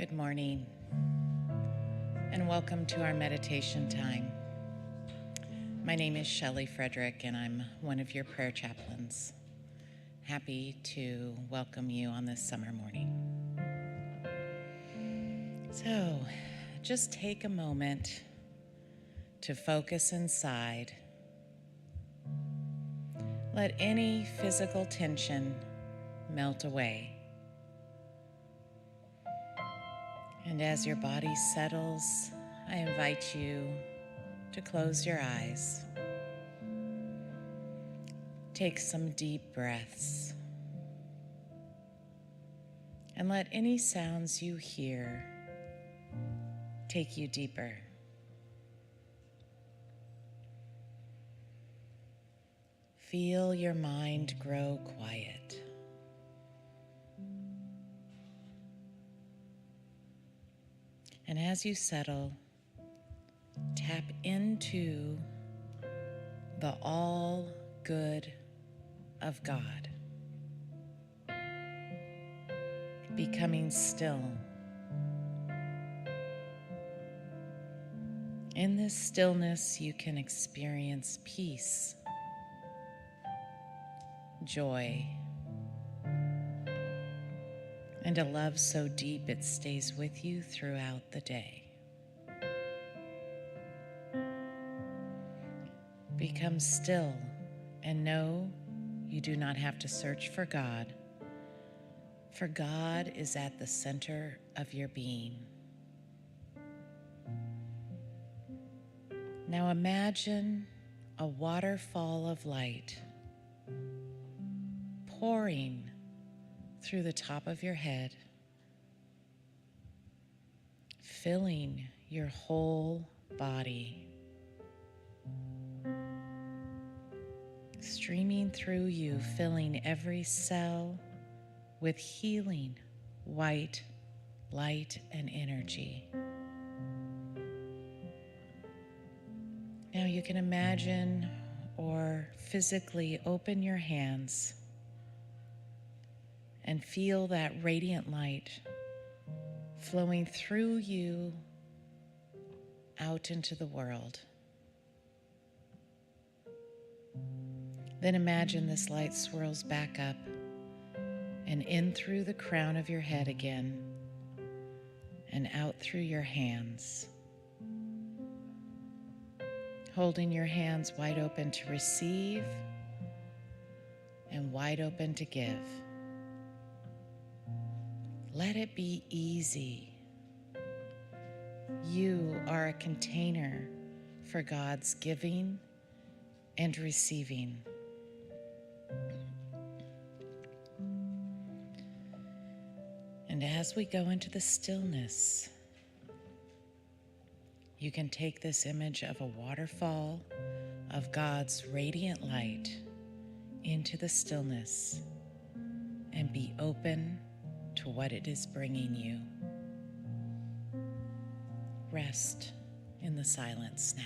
Good morning, and welcome to our meditation time. My name is Shelley Frederick, and I'm one of your prayer chaplains. Happy to welcome you on this summer morning. So, just take a moment to focus inside. Let any physical tension melt away. And as your body settles, I invite you to close your eyes. Take some deep breaths. And let any sounds you hear take you deeper. Feel your mind grow quiet. And as you settle, tap into the all good of God, becoming still. In this stillness, you can experience peace, joy, and a love so deep it stays with you throughout the day. Become still and know you do not have to search for God is at the center of your being. Now imagine a waterfall of light pouring through the top of your head, filling your whole body, streaming through you, filling every cell with healing, white light and energy. Now you can imagine or physically open your hands and feel that radiant light flowing through you out into the world. Then imagine this light swirls back up and in through the crown of your head again and out through your hands, holding your hands wide open to receive and wide open to give. Let it be easy. You are a container for God's giving and receiving. And as we go into the stillness, you can take this image of a waterfall of God's radiant light into the stillness and be open to what it is bringing you. Rest in the silence now.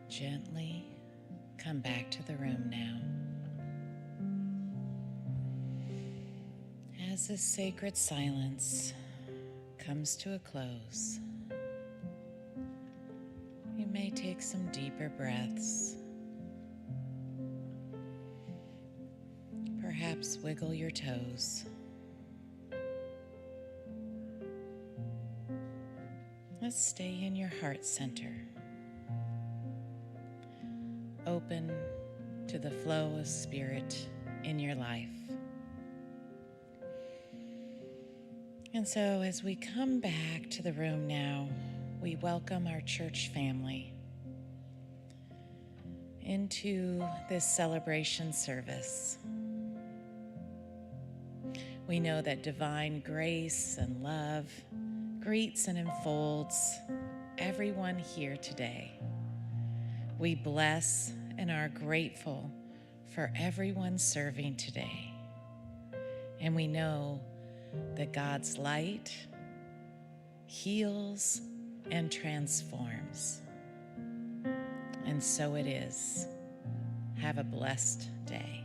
Gently come back to the room now. As this sacred silence comes to a close, you may take some deeper breaths. Perhaps wiggle your toes. Let's stay in your heart center, open to the flow of spirit in your life. And so as we come back to the room now, we welcome our church family into this celebration service. We know that divine grace and love greets and enfolds everyone here today. We bless and are grateful for everyone serving today. And we know that God's light heals and transforms. And so it is. Have a blessed day.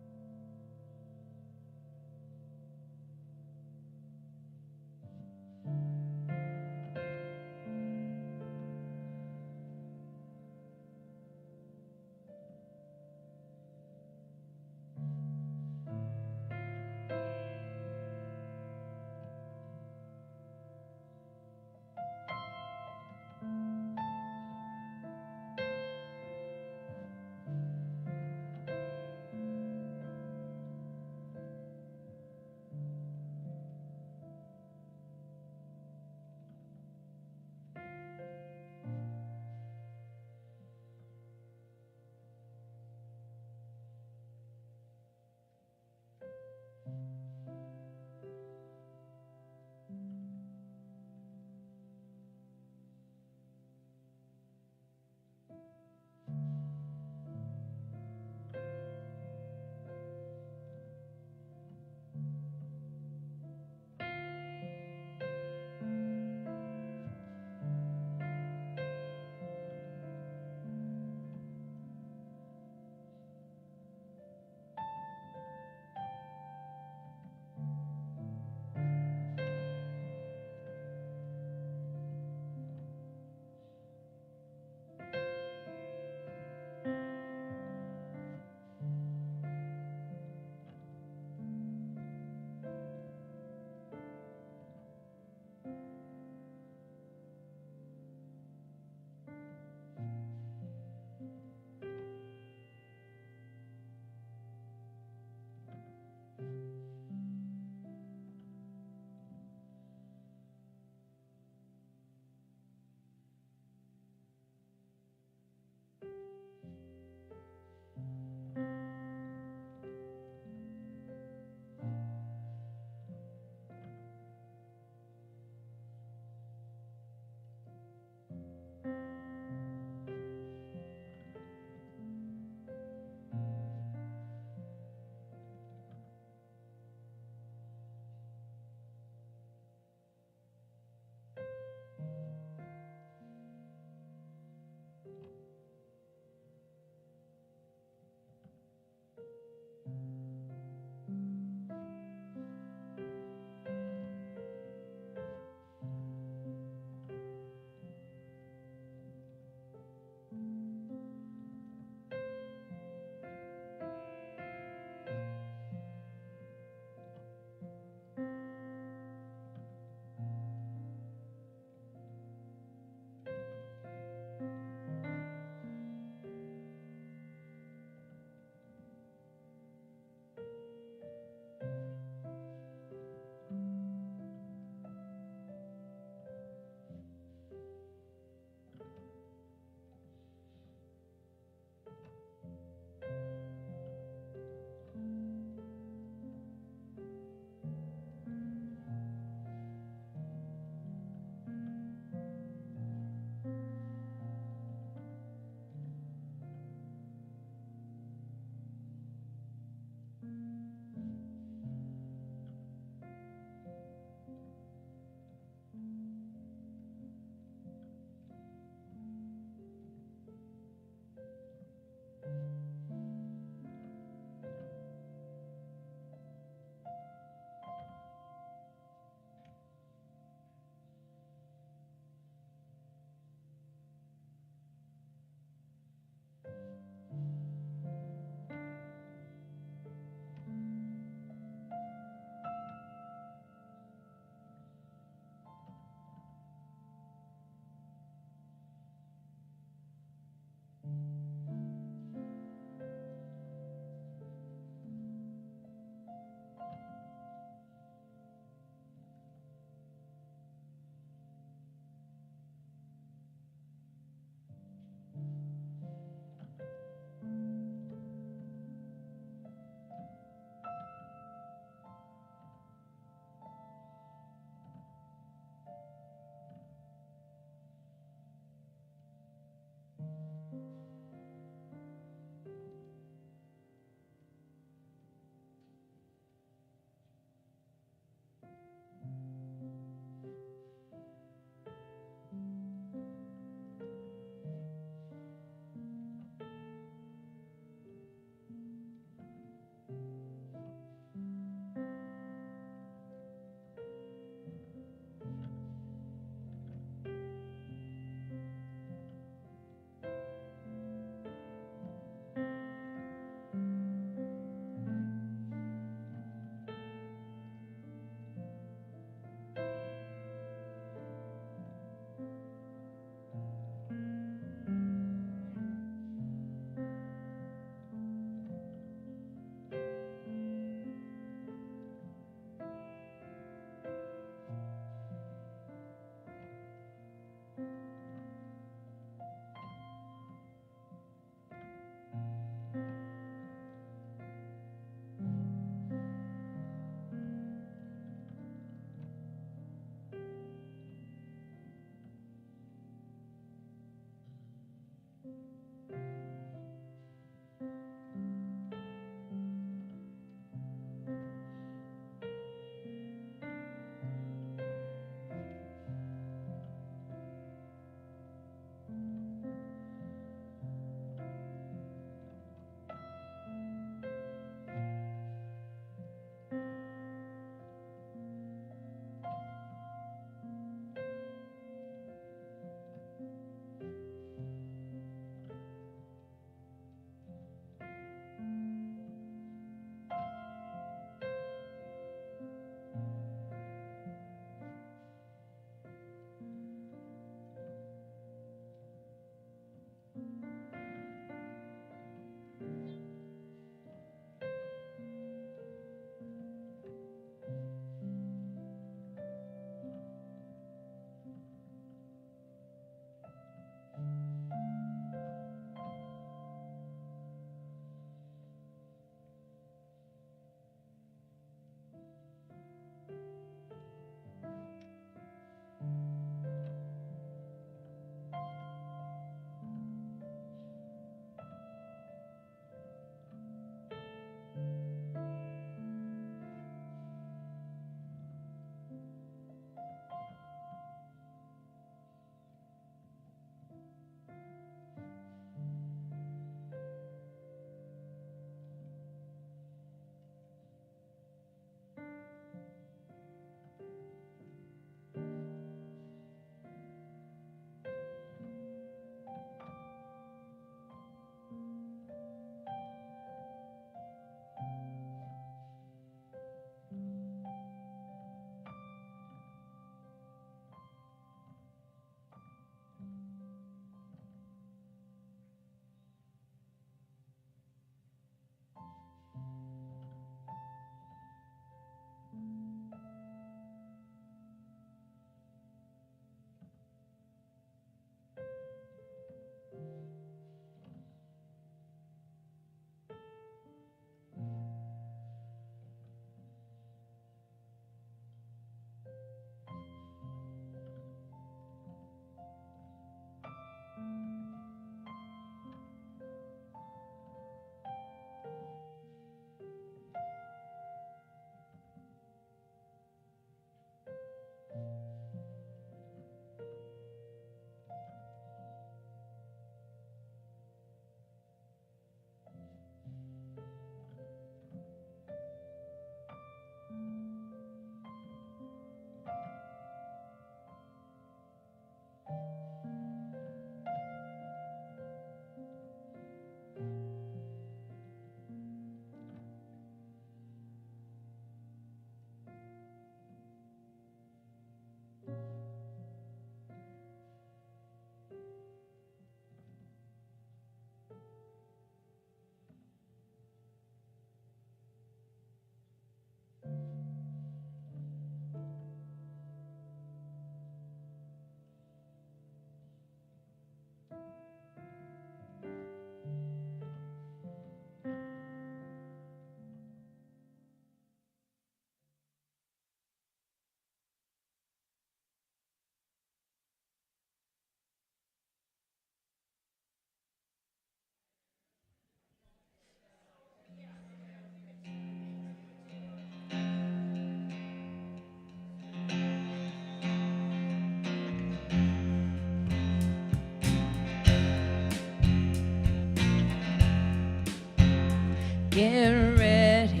Get ready,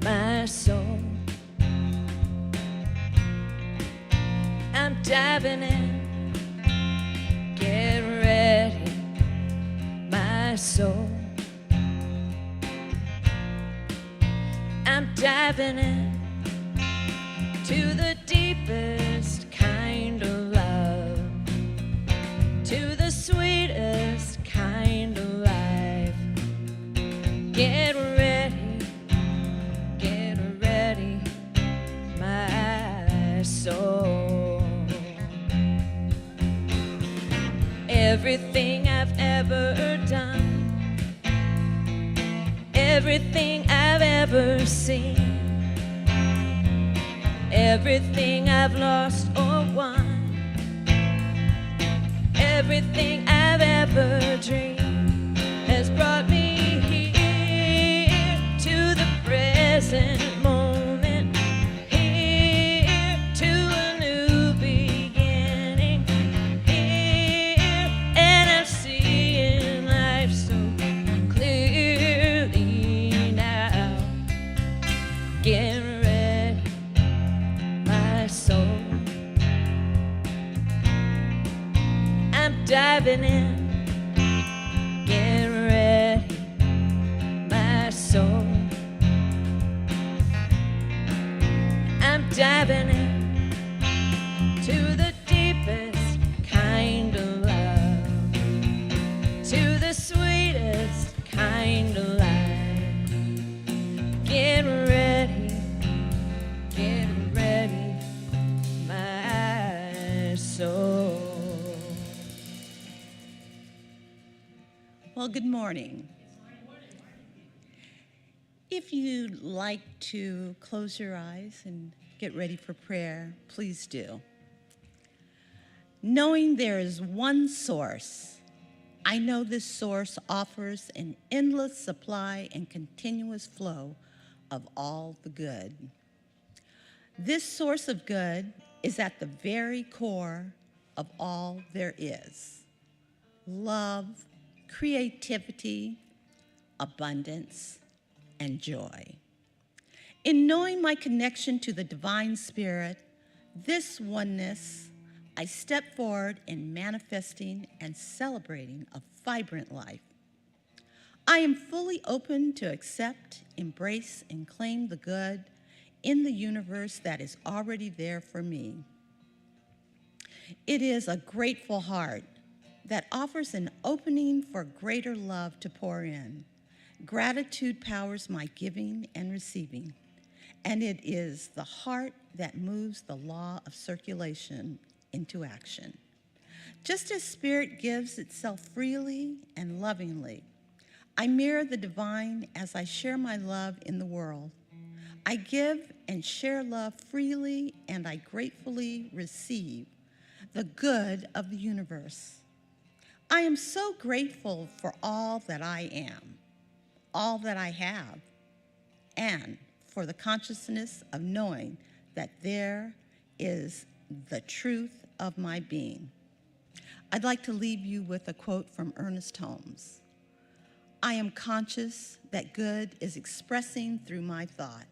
my soul. I'm diving in. Get ready, my soul. I'm diving in to the deepest kind of love, to the sweetest kind of life. Get ready, my soul. Everything I've ever done, everything I've ever seen, everything I've lost or won, everything I've ever diving in, get ready, my soul. I'm diving in to the deepest kind of love, to the sweetest kind of life. Get ready, my soul. Well, good morning. If you'd like to close your eyes and get ready for prayer, please do. Knowing there is one source, I know this source offers an endless supply and continuous flow of all the good. This source of good is at the very core of all there is. Love, creativity, abundance, and joy. In knowing my connection to the divine spirit, this oneness, I step forward in manifesting and celebrating a vibrant life. I am fully open to accept, embrace, and claim the good in the universe that is already there for me. It is a grateful heart that offers an opening for greater love to pour in. Gratitude powers my giving and receiving, and it is the heart that moves the law of circulation into action. Just as spirit gives itself freely and lovingly, I mirror the divine as I share my love in the world. I give and share love freely, and I gratefully receive the good of the universe. I am so grateful for all that I am, all that I have, and for the consciousness of knowing that there is the truth of my being. I'd like to leave you with a quote from Ernest Holmes. I am conscious that good is expressing through my thought.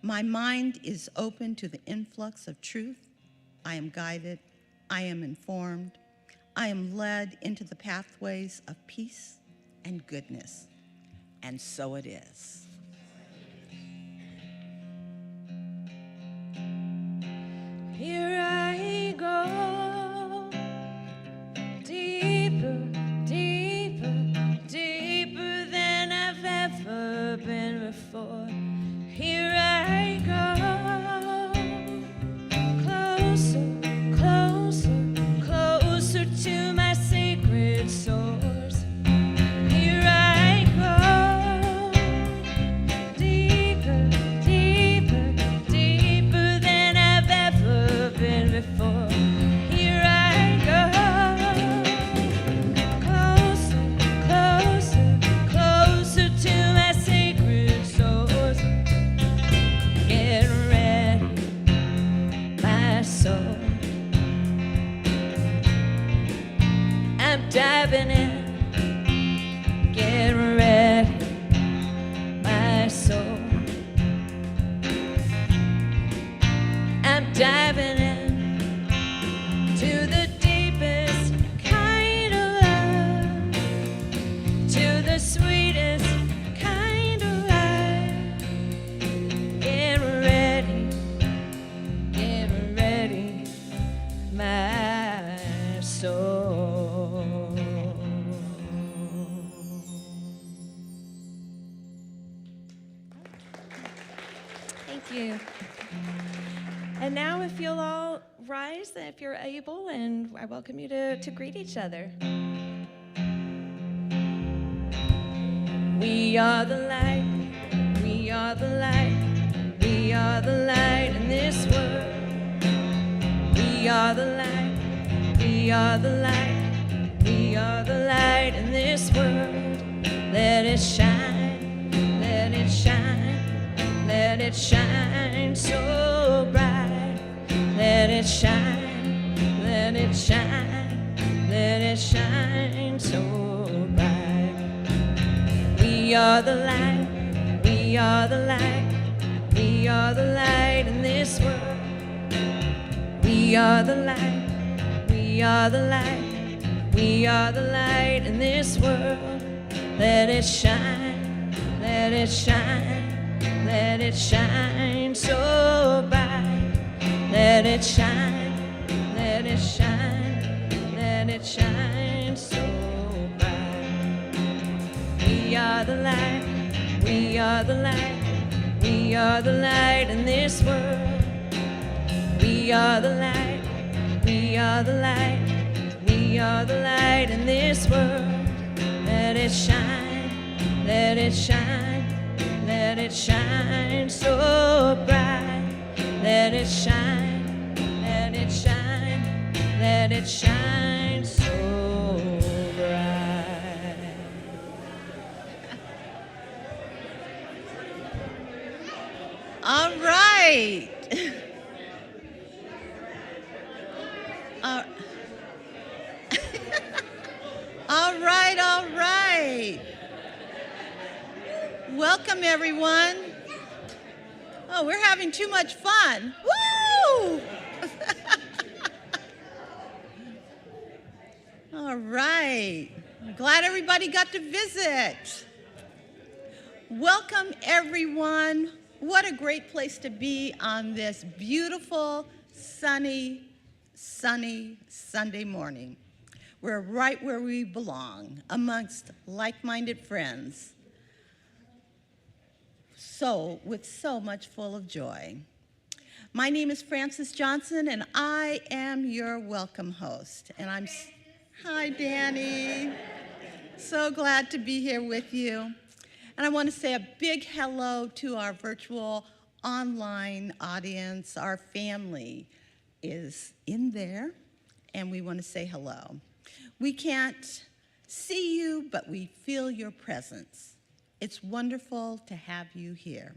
My mind is open to the influx of truth. I am guided. I am informed. I am led into the pathways of peace and goodness. And so it is. Here I go, deeper, deeper, deeper than I've ever been before. Here I go, closer, closer, closer to my sacred source. Here I go, deeper, deeper, deeper than I've ever been before. Here I go, closer, closer, closer to my sacred source. Get ready, my soul. I'm diving in. Get ready, my soul. I'm diving in to the deepest kind of love, to the sweetest kind of life. Get ready, my soul. Thank you. And now if you'll all rise, if you're able, and I welcome you to greet each other. We are the light, we are the light, we are the light in this world. We are the light, we are the light, we are the light in this world. Let it shine, let it shine, let it shine so bright. Let it shine, let it shine, let it shine so bright. We are the light, we are the light, we are the light in this world. We are the light, we are the light, We are the light in this world. Let it shine, let it shine, let it shine so bright. Let it shine, let it shine, let it shine so bright. We are the light, we are the light, we are the light in this world. We are the light, we are the light, we are the light in this world. Let it shine, let it shine, let it shine so bright. Let it shine, let it shine, let it shine so bright. All right. All right, all right. Welcome, everyone. Oh, we're having too much fun. Woo! All right. I'm glad everybody got to visit. Welcome, everyone. What a great place to be on this beautiful, sunny Sunday morning. We're right where we belong, amongst like-minded friends. With so much full of joy. My name is Frances Johnson, and I am your welcome host. And hi, Danny. So glad to be here with you. And I want to say a big hello to our virtual online audience. Our family is in there, and we want to say hello. We can't see you, but we feel your presence. It's wonderful to have you here.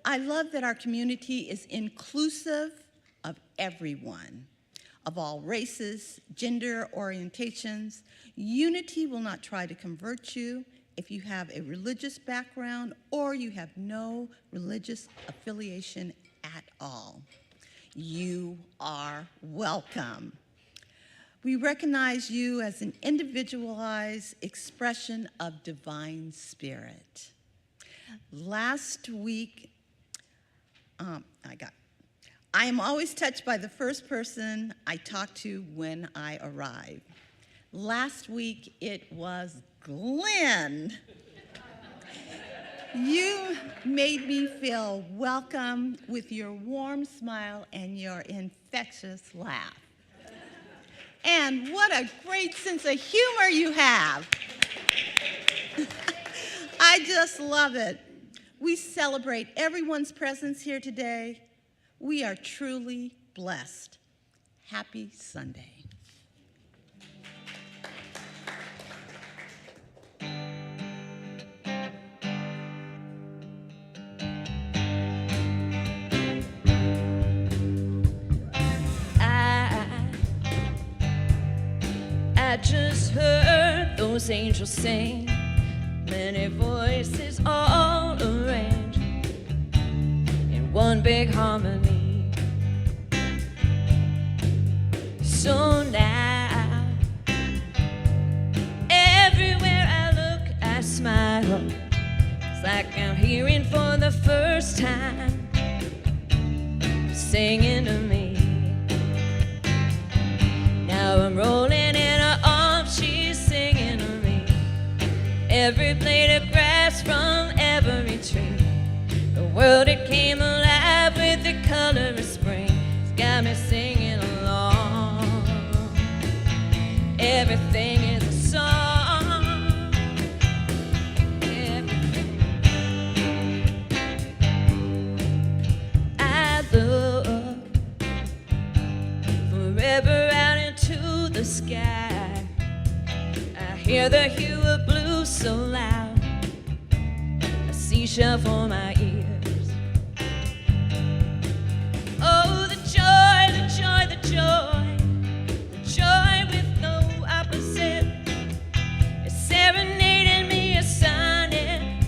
I love that our community is inclusive of everyone, of all races, gender orientations. Unity will not try to convert you if you have a religious background or you have no religious affiliation at all. You are welcome. We recognize you as an individualized expression of divine spirit. Last week, I am always touched by the first person I talk to when I arrive. Last week, it was Glenn. You made me feel welcome with your warm smile and your infectious laugh. And what a great sense of humor you have. I just love it. We celebrate everyone's presence here today. We are truly blessed. Happy Sunday. I just heard those angels sing, many voices all arranged in one big harmony. So now, everywhere I look, I smile. It's like I'm hearing for the first time, singing to me. Now I'm rolling in her arms, she's singing to me. Every blade of grass from every tree, the world it came alive with the color of spring. It's got me singing along. Everything is a song. Everything. I look forever out into the sky. I hear the hue of blue so loud, a seashell for my ears. Oh, the joy, the joy, the joy, the joy with no opposite. It's serenading me a sonnet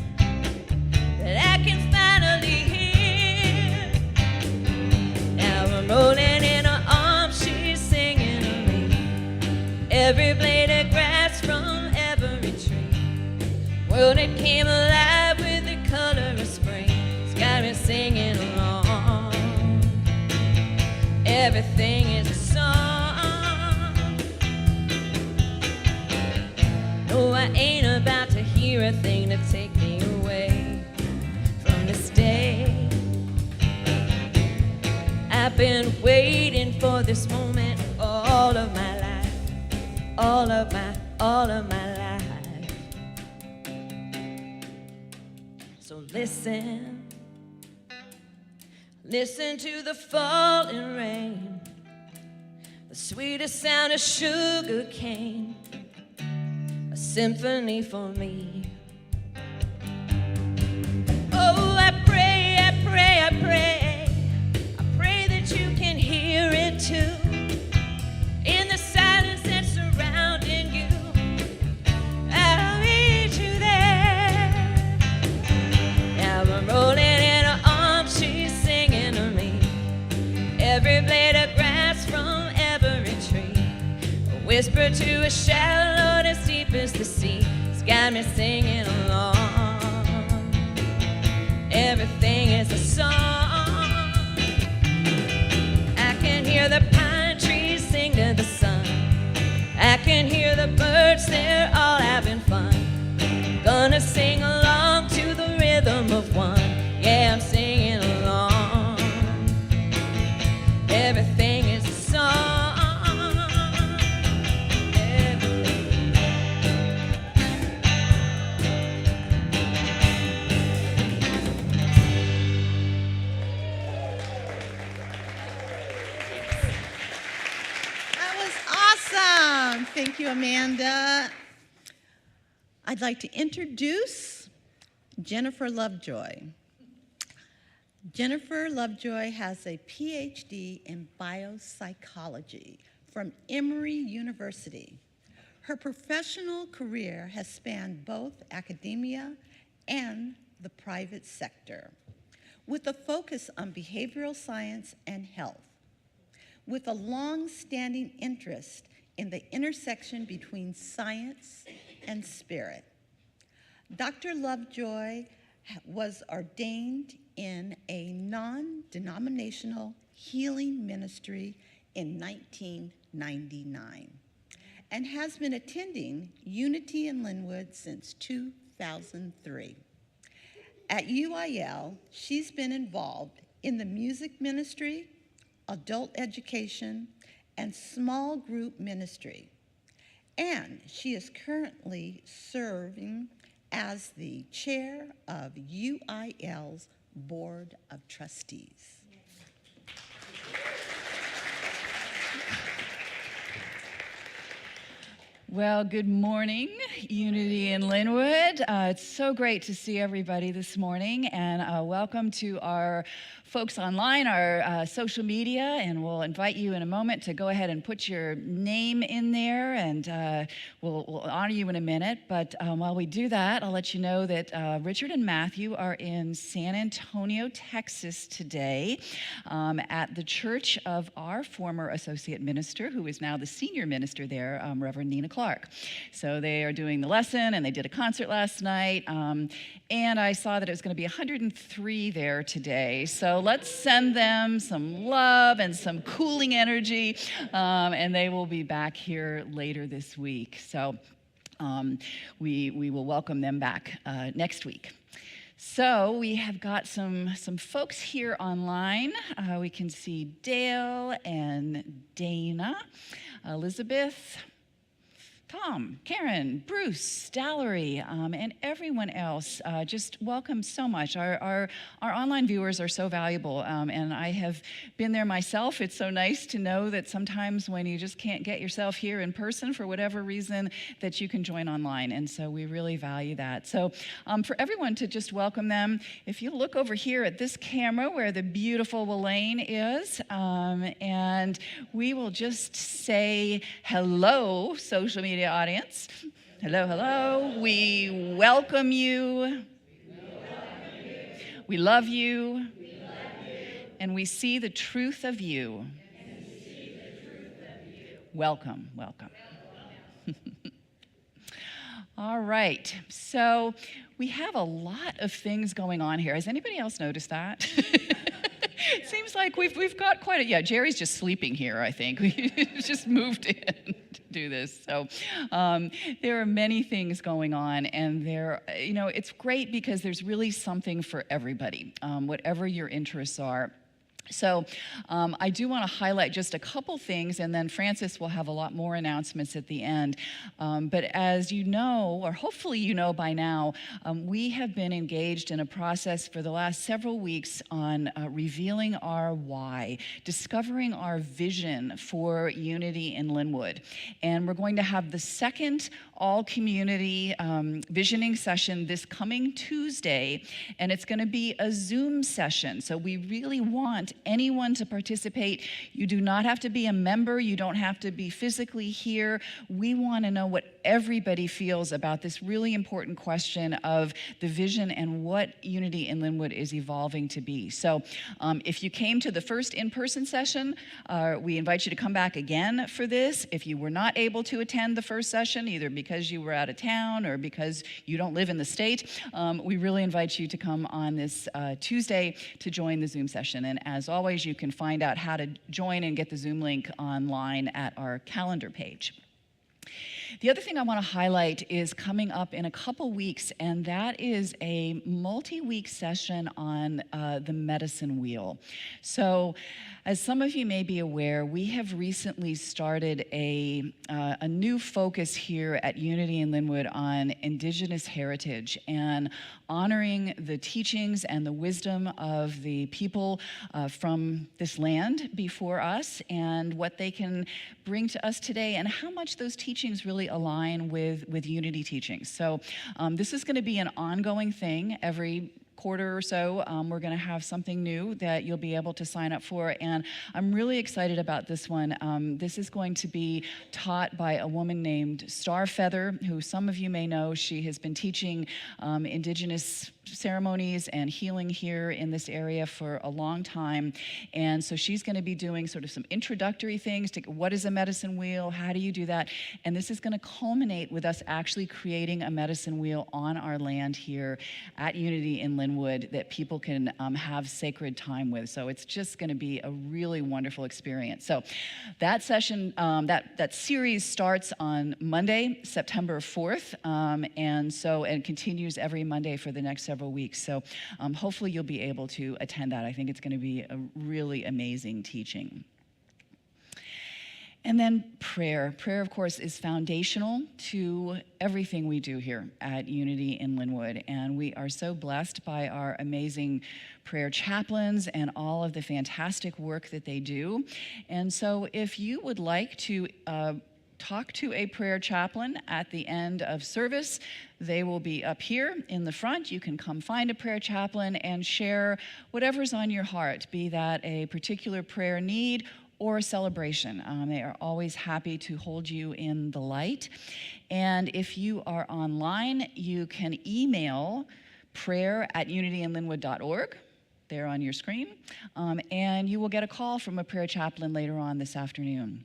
that I can finally hear. Now I'm rolling in her arms, she's singing to me. every blade of grass from every tree. World, it came alive with the color of spring. It's got me singing along. Everything is a song. No, I ain't about to hear a thing to take me away from this day. I've been waiting for this moment all of my life, all of my life. So listen to the falling rain, the sweetest sound of sugar cane, a symphony for me. Oh, I pray, I pray, I pray. You can hear it too, in the silence that's surrounding you. I'll meet you there. Now I'm rolling in her arms, she's singing to me. Every blade of grass from every tree, a whisper to a shallow as deep as the sea. It's got me singing along. Everything is a song. Hear the pine trees sing to the sun. I can hear the birds, they're all having fun. Gonna sing along to the rhythm of one. Yeah, I'm singing along. Everything is a song. Everything. Awesome. Thank you, Amanda. I'd like to introduce Jennifer Lovejoy. Jennifer Lovejoy has a PhD in biopsychology from Emory University. Her professional career has spanned both academia and the private sector, with a focus on behavioral science and health, with a long-standing interest in the intersection between science and spirit. Dr. Lovejoy was ordained in a non-denominational healing ministry in 1999 and has been attending Unity in Lynnwood since 2003. At UIL, she's been involved in the music ministry, adult education, and small group ministry. And she is currently serving as the chair of UIL's Board of Trustees. Well, good morning, Unity in Lynnwood. It's so great to see everybody this morning, and welcome to our folks online, our social media, and we'll invite you in a moment to go ahead and put your name in there, and we'll honor you in a minute. But while we do that, I'll let you know that Richard and Matthew are in San Antonio, Texas today at the church of our former associate minister, who is now the senior minister there, Reverend Nina Clark. So they are doing the lesson, and they did a concert last night, and I saw that it was going to be 103 there today. So let's send them some love and some cooling energy, and they will be back here later this week. So we will welcome them back next week. So we have got some folks here online. We can see Dale and Dana, Elizabeth, Tom, Karen, Bruce, Dallery, and everyone else. Just welcome so much. Our online viewers are so valuable, and I have been there myself. It's so nice to know that sometimes when you just can't get yourself here in person for whatever reason, that you can join online, and so we really value that. So for everyone to just welcome them, if you look over here at this camera where the beautiful Walayn is, and we will just say hello, social media audience. Hello, hello. We welcome you. We love you. And we see the truth of you. Welcome, welcome. All right, so we have a lot of things going on here. Has anybody else noticed that? It seems like we've got quite a, yeah, Jerry's just sleeping here, I think. We just moved in to do this. So there are many things going on, and it's great because there's really something for everybody, whatever your interests are. So I do want to highlight just a couple things, and then Francis will have a lot more announcements at the end. But as you know, or hopefully you know by now, we have been engaged in a process for the last several weeks on revealing our why, discovering our vision for Unity in Lynnwood. And we're going to have the second all-community visioning session this coming Tuesday, and it's going to be a Zoom session. So we really want anyone to participate. You do not have to be a member. You don't have to be physically here. We want to know what everybody feels about this really important question of the vision and what Unity in Lynnwood is evolving to be. So if you came to the first in-person session, we invite you to come back again for this. If you were not able to attend the first session, either because you were out of town or because you don't live in the state, we really invite you to come on this Tuesday to join the Zoom session. And as always, you can find out how to join and get the Zoom link online at our calendar page. The other thing I want to highlight is coming up in a couple weeks, and that is a multi-week session on the medicine wheel. So, as some of you may be aware, we have recently started a new focus here at Unity in Lynnwood on Indigenous heritage and honoring the teachings and the wisdom of the people from this land before us and what they can bring to us today and how much those teachings really align with Unity teachings. So this is going to be an ongoing thing. Every quarter or so, we're going to have something new that you'll be able to sign up for, and I'm really excited about this one. This is going to be taught by a woman named Starfeather, who some of you may know. She has been teaching Indigenous ceremonies and healing here in this area for a long time, and so she's going to be doing sort of some introductory things to what is a medicine wheel, how do you do that, and this is going to culminate with us actually creating a medicine wheel on our land here at Unity in Lynnwood that people can have sacred time with. So it's just going to be a really wonderful experience. So that session, that series starts on Monday, September 4th, and continues every Monday for the next several weeks. So hopefully you'll be able to attend that. I think it's going to be a really amazing teaching. And then prayer. Prayer, of course, is foundational to everything we do here at Unity in Lynnwood. And we are so blessed by our amazing prayer chaplains and all of the fantastic work that they do. And so if you would like to talk to a prayer chaplain at the end of service, they will be up here in the front. You can come find a prayer chaplain and share whatever's on your heart, be that a particular prayer need or a celebration. They are always happy to hold you in the light. And if you are online, you can email prayer@unityinlynnwood.org. There on your screen, and you will get a call from a prayer chaplain later on this afternoon.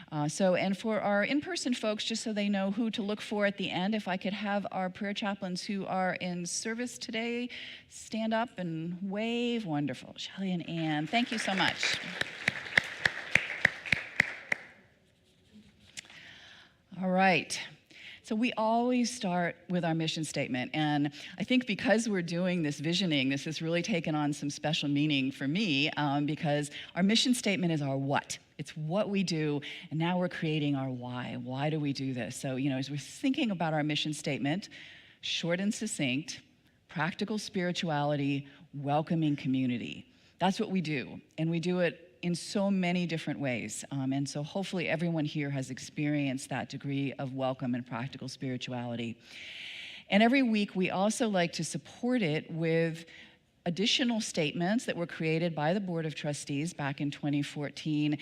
And for our in-person folks, just so they know who to look for at the end, if I could have our prayer chaplains who are in service today stand up and wave. Wonderful. Shelley and Ann, thank you so much. All right. So we always start with our mission statement, and I think because we're doing this visioning, this has really taken on some special meaning for me, because our mission statement is our what. It's what we do, and now we're creating our why. Why do we do this? So, as we're thinking about our mission statement, short and succinct, practical spirituality, welcoming community. That's what we do, and we do it in so many different ways. And so hopefully everyone here has experienced that degree of welcome and practical spirituality. And every week we also like to support it with additional statements that were created by the Board of Trustees back in 2014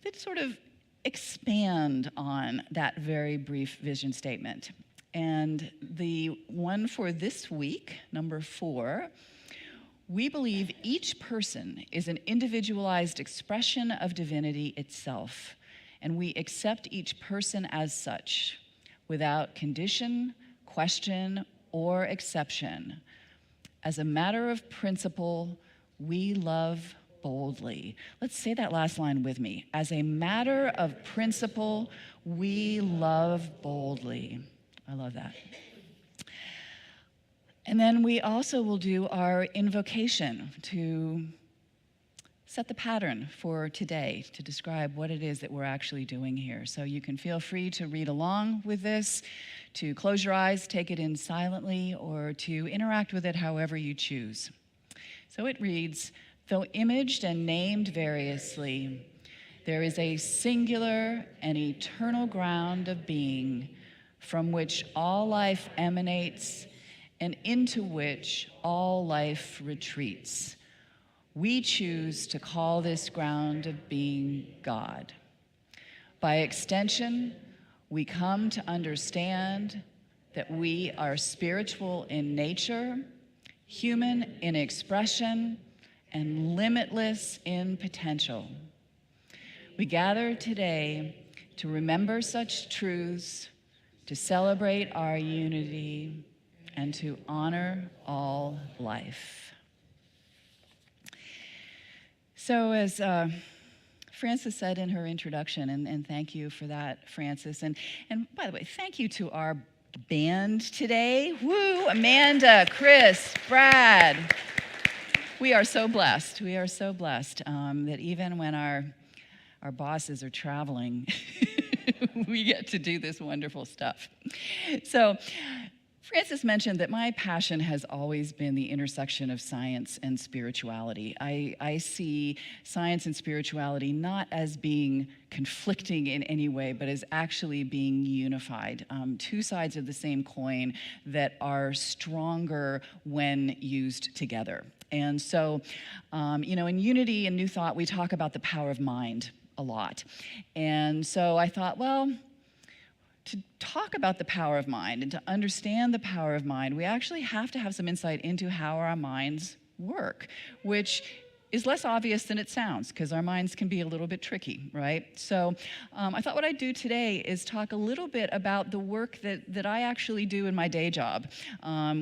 that sort of expand on that very brief vision statement. And the one for this week, number 4, we believe each person is an individualized expression of divinity itself, and we accept each person as such. without condition, question, or exception. As a matter of principle, we love boldly. Let's say that last line with me. As a matter of principle, we love boldly. I love that. And then we also will do our invocation to set the pattern for today, to describe what it is that we're actually doing here. So you can feel free to read along with this, to close your eyes, take it in silently, or to interact with it however you choose. So it reads, though imaged and named variously, there is a singular and eternal ground of being from which all life emanates and into which all life retreats. We choose to call this ground of being God. By extension, we come to understand that we are spiritual in nature, human in expression, and limitless in potential. We gather today to remember such truths, to celebrate our unity, and to honor all life. So as Frances said in her introduction, and thank you for that, Frances. And by the way, thank you to our band today. Woo, Amanda, Chris, Brad. We are so blessed. We are so blessed that even when our bosses are traveling, we get to do this wonderful stuff. So Frances mentioned that my passion has always been the intersection of science and spirituality. I see science and spirituality not as being conflicting in any way, but as actually being unified. Two sides of the same coin that are stronger when used together. And so, in Unity and New Thought, we talk about the power of mind a lot. And so I thought, well, to talk about the power of mind and to understand the power of mind, we actually have to have some insight into how our minds work, which is less obvious than it sounds, because our minds can be a little bit tricky, right? So I thought what I'd do today is talk a little bit about the work that I actually do in my day job,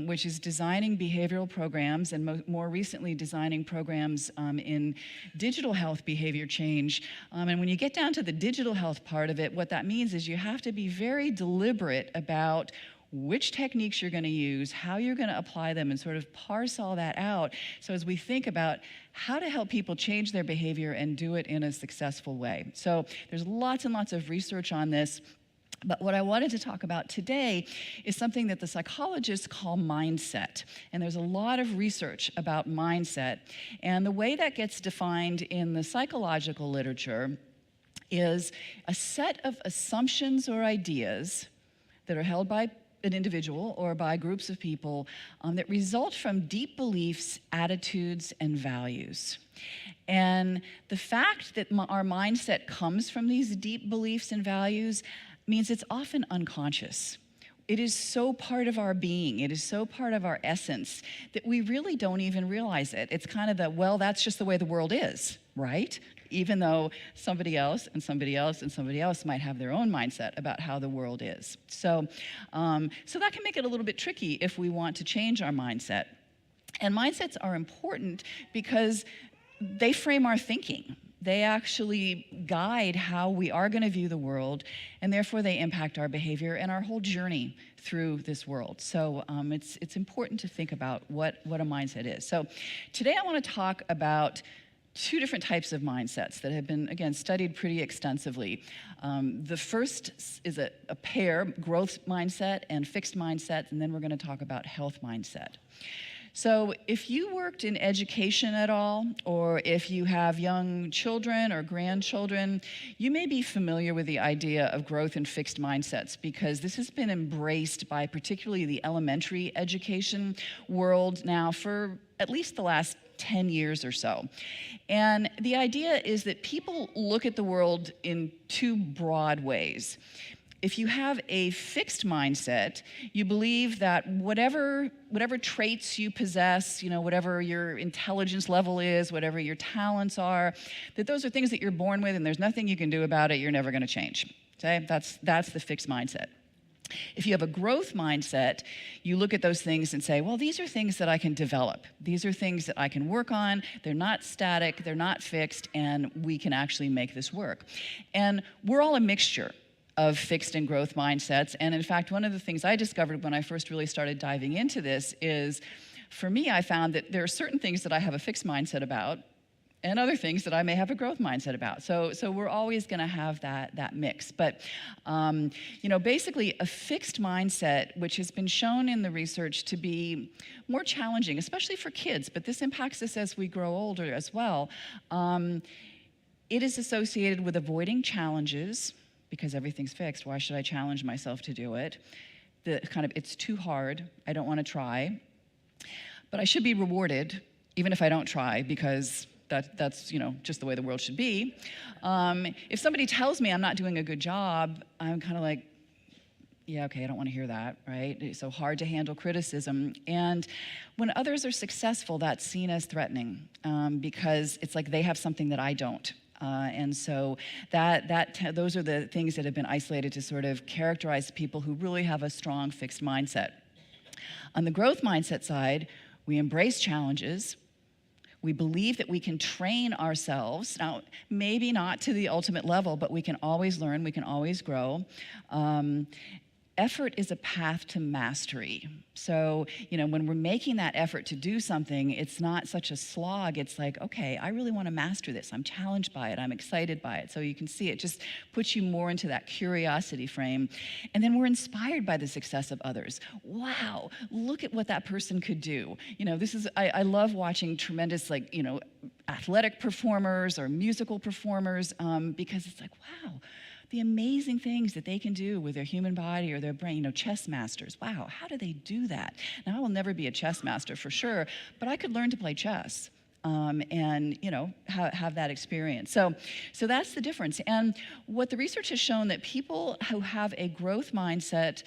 which is designing behavioral programs, and more recently designing programs in digital health behavior change. And when you get down to the digital health part of it, what that means is you have to be very deliberate about which techniques you're going to use, how you're going to apply them, and sort of parse all that out. So as we think about how to help people change their behavior and do it in a successful way. So there's lots and lots of research on this. But what I wanted to talk about today is something that the psychologists call mindset. And there's a lot of research about mindset. And the way that gets defined in the psychological literature is a set of assumptions or ideas that are held by an individual or by groups of people that result from deep beliefs, attitudes, and values. And the fact that our mindset comes from these deep beliefs and values means it's often unconscious. It is so part of our being, it is so part of our essence that we really don't even realize it. It's kind of well, that's just the way the world is, right? Even though somebody else and somebody else and somebody else might have their own mindset about how the world is. So that can make it a little bit tricky if we want to change our mindset. And mindsets are important because they frame our thinking. They actually guide how we are going to view the world, and therefore they impact our behavior and our whole journey through this world. So it's important to think about what a mindset is. So today I want to talk about two different types of mindsets that have been, again, studied pretty extensively. The first is a pair, growth mindset and fixed mindset, and then we're going to talk about health mindset. So if you worked in education at all, or if you have young children or grandchildren, you may be familiar with the idea of growth and fixed mindsets, because this has been embraced by particularly the elementary education world now for at least the last 10 years or so. And the idea is that people look at the world in two broad ways. If you have a fixed mindset, you believe that whatever traits you possess, whatever your intelligence level is, whatever your talents are, that those are things that you're born with and there's nothing you can do about it, you're never going to change. Okay? That's the fixed mindset. If you have a growth mindset, you look at those things and say, well, these are things that I can develop. These are things that I can work on. They're not static, they're not fixed, and we can actually make this work. And we're all a mixture of fixed and growth mindsets. And in fact, one of the things I discovered when I first really started diving into this is, for me, I found that there are certain things that I have a fixed mindset about, and other things that I may have a growth mindset about. So we're always going to have that mix. But basically a fixed mindset, which has been shown in the research to be more challenging, especially for kids, but this impacts us as we grow older as well. It is associated with avoiding challenges, because everything's fixed. Why should I challenge myself to do it? It's too hard. I don't want to try. But I should be rewarded, even if I don't try, because that's just the way the world should be. If somebody tells me I'm not doing a good job, I'm kind of like, yeah, okay, I don't want to hear that, right? It's so hard to handle criticism. And when others are successful, that's seen as threatening, because it's like they have something that I don't. And so those are the things that have been isolated to sort of characterize people who really have a strong fixed mindset. On the growth mindset side, we embrace challenges. We believe that we can train ourselves. Now, maybe not to the ultimate level, but we can always learn, we can always grow. Effort is a path to mastery. So, when we're making that effort to do something, it's not such a slog. It's like, okay, I really want to master this. I'm challenged by it. I'm excited by it. So you can see it just puts you more into that curiosity frame. And then we're inspired by the success of others. Wow, look at what that person could do. I love watching tremendous, athletic performers or musical performers, because it's like, wow, the amazing things that they can do with their human body or their brain. Chess masters, wow, how do they do that? Now, I will never be a chess master for sure, but I could learn to play chess and have that experience. So that's the difference. And what the research has shown, that people who have a growth mindset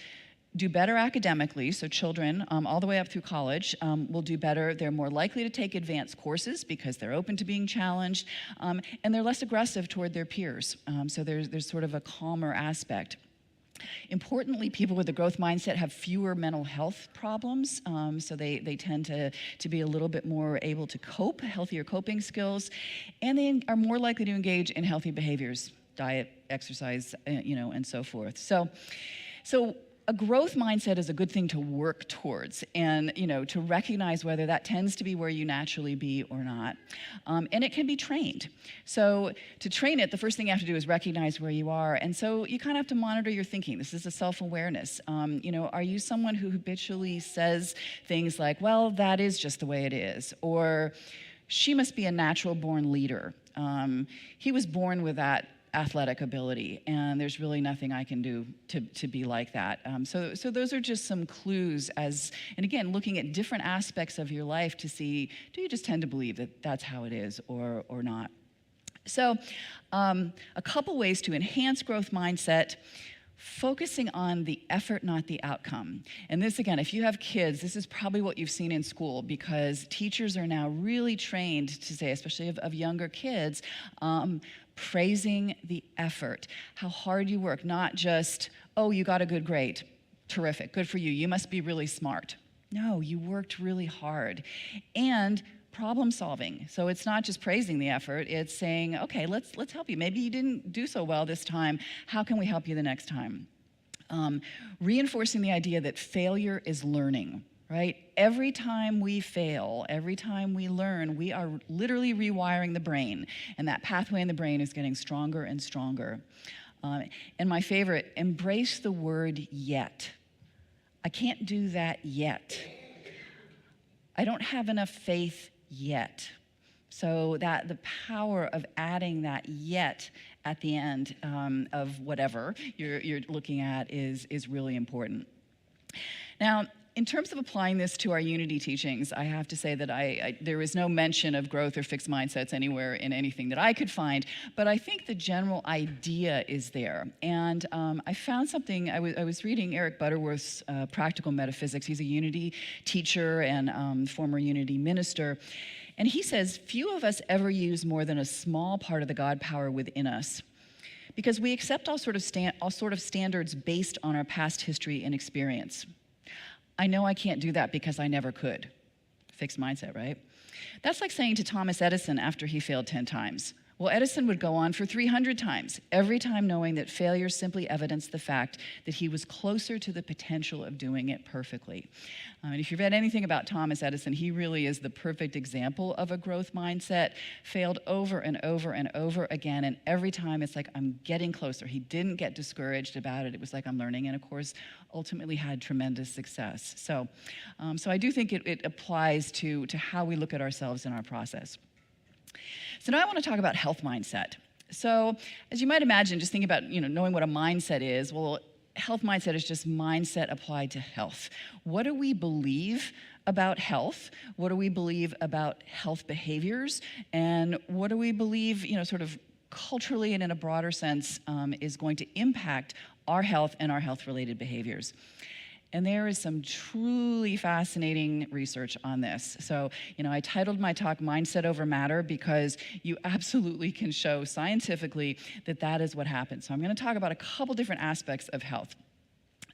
do better academically, so children all the way up through college will do better. They're more likely to take advanced courses because they're open to being challenged, and they're less aggressive toward their peers. So there's sort of a calmer aspect. Importantly, people with a growth mindset have fewer mental health problems, so they tend to be a little bit more able to cope, healthier coping skills, and they are more likely to engage in healthy behaviors, diet, exercise, and so forth. So a growth mindset is a good thing to work towards, and to recognize whether that tends to be where you naturally be or not. And it can be trained. So to train it, the first thing you have to do is recognize where you are. And so you kind of have to monitor your thinking. This is a self-awareness. Are you someone who habitually says things like, well, that is just the way it is, or she must be a natural born leader. He was born with that athletic ability, and there's really nothing I can do to be like that. So those are just some clues and again, looking at different aspects of your life to see, do you just tend to believe that that's how it is or not? So a couple ways to enhance growth mindset: focusing on the effort, not the outcome. And this, again, if you have kids, this is probably what you've seen in school, because teachers are now really trained to say, especially of younger kids, praising the effort, how hard you work, not just, oh, you got a good grade, terrific, good for you, you must be really smart. No, you worked really hard. And problem solving. So it's not just praising the effort, it's saying, okay, let's help you. Maybe you didn't do so well this time. How can we help you the next time? Reinforcing the idea that failure is learning, right? Every time we fail, every time we learn, we are literally rewiring the brain, and that pathway in the brain is getting stronger and stronger. And my favorite, embrace the word yet. I can't do that yet. I don't have enough faith yet. So that the power of adding that yet at the end of whatever you're looking at is really important. Now, in terms of applying this to our Unity teachings, I have to say that there is no mention of growth or fixed mindsets anywhere in anything that I could find, but I think the general idea is there. And I found something, I was reading Eric Butterworth's Practical Metaphysics. He's a Unity teacher and former Unity minister. And he says, few of us ever use more than a small part of the God power within us. Because we accept all sort of standards based on our past history and experience. I know I can't do that because I never could. Fixed mindset, right? That's like saying to Thomas Edison after he failed 10 times, well, Edison would go on for 300 times, every time knowing that failure simply evidenced the fact that he was closer to the potential of doing it perfectly. And if you've read anything about Thomas Edison, he really is the perfect example of a growth mindset, failed over and over and over again, and every time it's like, I'm getting closer. He didn't get discouraged about it. It was like, I'm learning, and of course, ultimately had tremendous success. So I do think it applies to how we look at ourselves in our process. So now I want to talk about health mindset. So as you might imagine, just thinking about knowing what a mindset is, well, health mindset is just mindset applied to health. What do we believe about health? What do we believe about health behaviors? And what do we believe, sort of culturally and in a broader sense, is going to impact our health and our health-related behaviors? And there is some truly fascinating research on this. So, I titled my talk Mindset Over Matter because you absolutely can show scientifically that that is what happens. So I'm going to talk about a couple different aspects of health.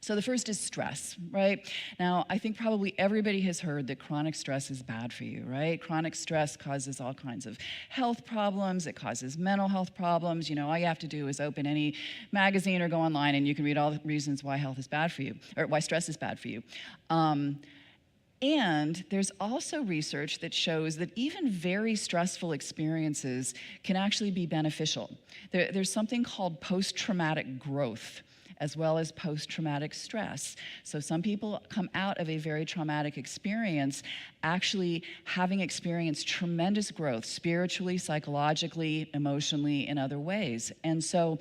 So the first is stress, right? Now, I think probably everybody has heard that chronic stress is bad for you, right? Chronic stress causes all kinds of health problems. It causes mental health problems. All you have to do is open any magazine or go online and you can read all the reasons why health is bad for you, or why stress is bad for you. And there's also research that shows that even very stressful experiences can actually be beneficial. There's something called post-traumatic growth, as well as post-traumatic stress. So some people come out of a very traumatic experience actually having experienced tremendous growth spiritually, psychologically, emotionally, in other ways. And so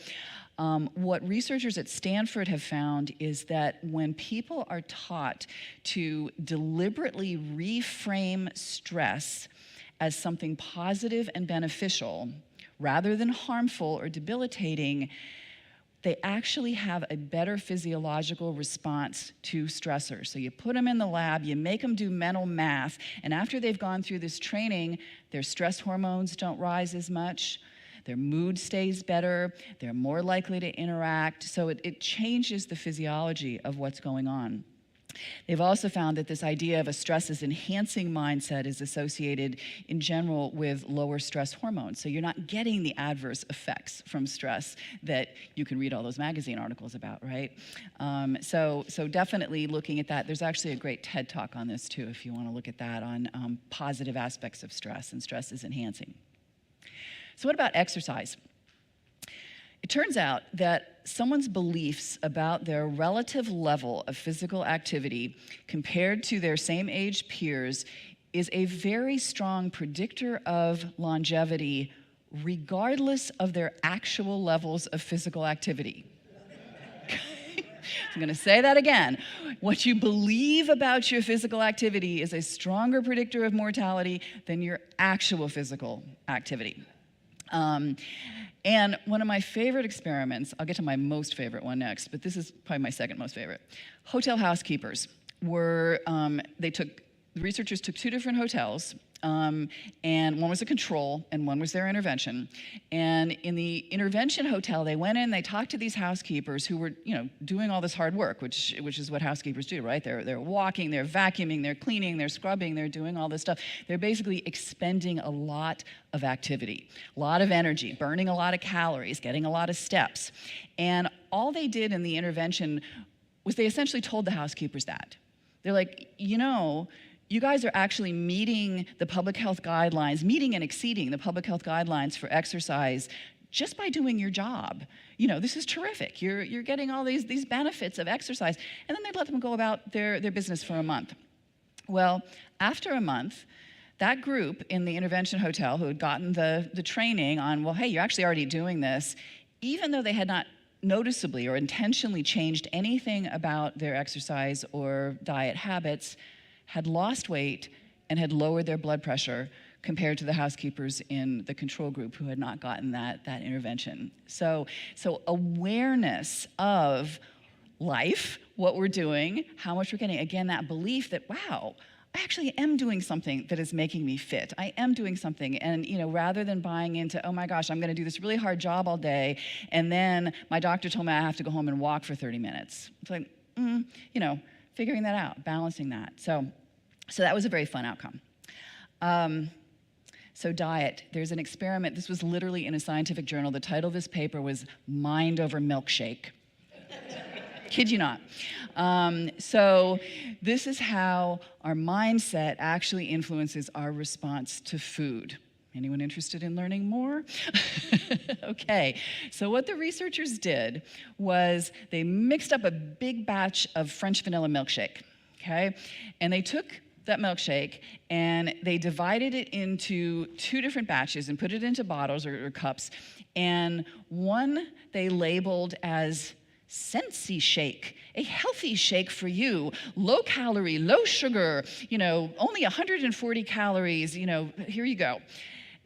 what researchers at Stanford have found is that when people are taught to deliberately reframe stress as something positive and beneficial, rather than harmful or debilitating, they actually have a better physiological response to stressors. So you put them in the lab, you make them do mental math, and after they've gone through this training, their stress hormones don't rise as much, their mood stays better, they're more likely to interact, so it changes the physiology of what's going on. They've also found that this idea of a stress is enhancing mindset is associated in general with lower stress hormones. So you're not getting the adverse effects from stress that you can read all those magazine articles about, right? So definitely looking at that. There's actually a great TED Talk on this too, if you want to look at that, on positive aspects of stress, and stress is enhancing. So what about exercise? It turns out that someone's beliefs about their relative level of physical activity compared to their same age peers is a very strong predictor of longevity, regardless of their actual levels of physical activity. I'm going to say that again. What you believe about your physical activity is a stronger predictor of mortality than your actual physical activity. And one of my favorite experiments, I'll get to my most favorite one next, but this is probably my second most favorite. Hotel housekeepers were, the researchers took two different hotels, and one was a control and one was their intervention. And in the intervention hotel, they went in, they talked to these housekeepers who were, doing all this hard work, which is what housekeepers do, right? They're walking, they're vacuuming, they're cleaning, they're scrubbing, they're doing all this stuff. They're basically expending a lot of activity, a lot of energy, burning a lot of calories, getting a lot of steps. And all they did in the intervention was they essentially told the housekeepers that. They're like, you guys are actually meeting the public health guidelines, meeting and exceeding the public health guidelines for exercise just by doing your job. This is terrific. You're getting all these benefits of exercise. And then they let them go about their business for a month. Well, after a month, that group in the intervention hotel who had gotten the training on, well, hey, you're actually already doing this, even though they had not noticeably or intentionally changed anything about their exercise or diet habits, had lost weight and had lowered their blood pressure compared to the housekeepers in the control group who had not gotten that intervention. So awareness of life, what we're doing, how much we're getting, again, that belief that, wow, I actually am doing something that is making me fit. I am doing something. And, rather than buying into, oh my gosh, I'm going to do this really hard job all day, and then my doctor told me I have to go home and walk for 30 minutes. It's like, figuring that out, balancing that. So that was a very fun outcome. So diet, there's an experiment. This was literally in a scientific journal. The title of this paper was Mind Over Milkshake. Kid you not. So this is how our mindset actually influences our response to food. Anyone interested in learning more? Okay, so what the researchers did was they mixed up a big batch of French vanilla milkshake, okay? And they took that milkshake and they divided it into 2 different batches and put it into bottles or cups. And one they labeled as Sensi Shake, a healthy shake for you, low calorie, low sugar, only 140 calories, here you go.